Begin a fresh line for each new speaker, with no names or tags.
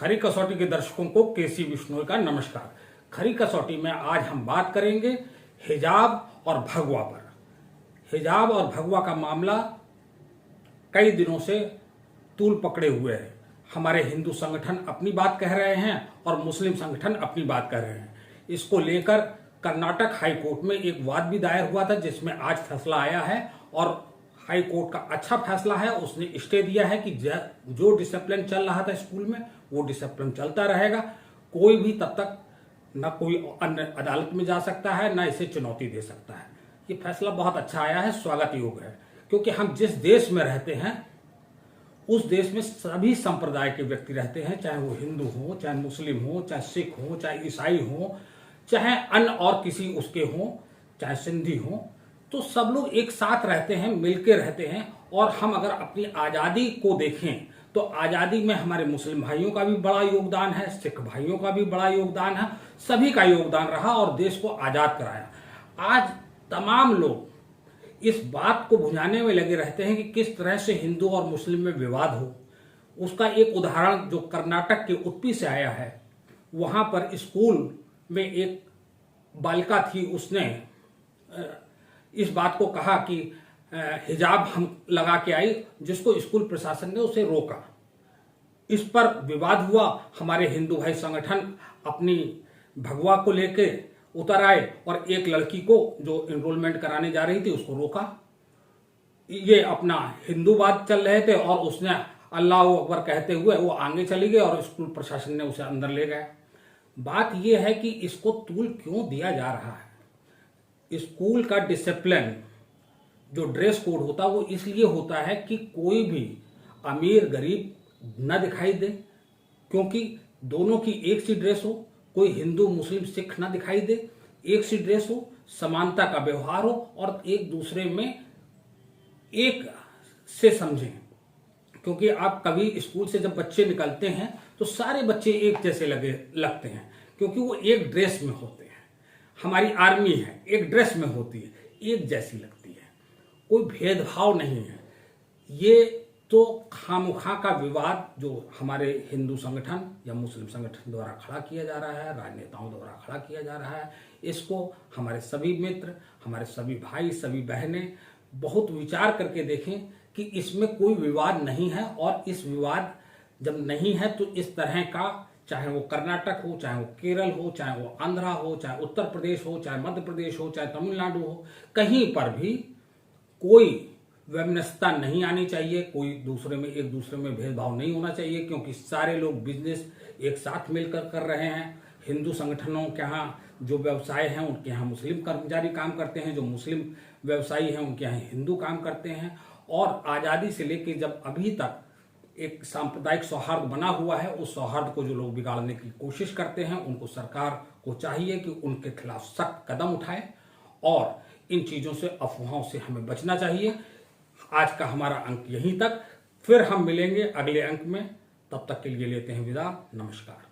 खरी कसौटी के दर्शकों को केसी बिश्नोई का नमस्कार। खरी कसौटी में आज हम बात करेंगे हिजाब और भगवा पर। हिजाब और भगवा का मामला कई दिनों से तूल पकड़े हुए है। हमारे हिंदू संगठन अपनी बात कह रहे हैं और मुस्लिम संगठन अपनी बात कह रहे हैं। इसको लेकर कर्नाटक हाई कोर्ट में एक वाद भी दायर हुआ था, जिसमें आज फैसला आया है और हाई कोर्ट का अच्छा फैसला है। उसने स्टे दिया है कि जो डिसिप्लिन चल रहा था स्कूल में वो डिसिप्लिन चलता रहेगा। कोई भी तब तक न कोई अन्य अदालत में जा सकता है, न इसे चुनौती दे सकता है। ये फैसला बहुत अच्छा आया है, स्वागत योग्य है, क्योंकि हम जिस देश में रहते हैं उस देश में सभी संप्रदाय के व्यक्ति रहते हैं, चाहे वो हिंदू हो, चाहे मुस्लिम हो, चाहे सिख हो, चाहे ईसाई हो, चाहे अन्य और किसी उसके हो, चाहे सिंधी हो, तो सब लोग एक साथ रहते हैं, मिलकर रहते हैं। और हम अगर अपनी आज़ादी को देखें तो आज़ादी में हमारे मुस्लिम भाइयों का भी बड़ा योगदान है, सिख भाइयों का भी बड़ा योगदान है, सभी का योगदान रहा और देश को आज़ाद कराया। आज तमाम लोग इस बात को भुनाने में लगे रहते हैं कि किस तरह से हिंदू और मुस्लिम में विवाद हो। उसका एक उदाहरण जो कर्नाटक के उडुपी से आया है, वहां पर स्कूल में एक बालिका थी, उसने इस बात को कहा कि हिजाब हम लगा के आई, जिसको स्कूल प्रशासन ने उसे रोका। इस पर विवाद हुआ। हमारे हिंदू भाई संगठन अपनी भगवा को लेके उतर आए और एक लड़की को जो एनरोलमेंट कराने जा रही थी उसको रोका। ये अपना हिंदूवाद चल रहे थे और उसने अल्लाह अकबर कहते हुए वो आगे चली गई और स्कूल प्रशासन ने उसे अंदर ले गया। बात यह है कि इसको तूल क्यों दिया जा रहा है। स्कूल का डिसिप्लिन जो ड्रेस कोड होता है वो इसलिए होता है कि कोई भी अमीर गरीब न दिखाई दे, क्योंकि दोनों की एक सी ड्रेस हो, कोई हिंदू मुस्लिम सिख न दिखाई दे, एक सी ड्रेस हो, समानता का व्यवहार हो और एक दूसरे में एक से समझें। क्योंकि आप कभी स्कूल से जब बच्चे निकलते हैं तो सारे बच्चे एक जैसे लगते हैं, क्योंकि वो एक ड्रेस में होते हैं। हमारी आर्मी है, एक ड्रेस में होती है, एक जैसी लगती है, कोई भेदभाव नहीं है। ये तो खामखा का विवाद जो हमारे हिंदू संगठन या मुस्लिम संगठन द्वारा खड़ा किया जा रहा है, राजनेताओं द्वारा खड़ा किया जा रहा है, इसको हमारे सभी मित्र, हमारे सभी भाई, सभी बहनें बहुत विचार करके देखें कि इसमें कोई विवाद नहीं है। और इस विवाद जब नहीं है तो इस तरह का, चाहे वो कर्नाटक हो, चाहे वो केरल हो, चाहे वो आंध्रा हो, चाहे उत्तर प्रदेश हो, चाहे मध्य प्रदेश हो, चाहे तमिलनाडु हो, कहीं पर भी कोई वैमनस्यता नहीं आनी चाहिए, कोई दूसरे में एक दूसरे में भेदभाव नहीं होना चाहिए, क्योंकि सारे लोग बिजनेस एक साथ मिलकर कर रहे हैं। हिंदू संगठनों के यहाँ जो व्यवसाय हैं उनके यहाँ मुस्लिम कर्मचारी काम करते हैं, जो मुस्लिम व्यवसायी हैं उनके यहाँ हिंदू काम करते हैं। और आज़ादी से लेकर जब अभी तक एक सांप्रदायिक सौहार्द बना हुआ है, उस सौहार्द को जो लोग बिगाड़ने की कोशिश करते हैं, उनको सरकार को चाहिए कि उनके खिलाफ सख्त कदम उठाए और इन चीज़ों से, अफवाहों से हमें बचना चाहिए। आज का हमारा अंक यहीं तक, फिर हम मिलेंगे अगले अंक में। तब तक के लिए लेते हैं विदा, नमस्कार।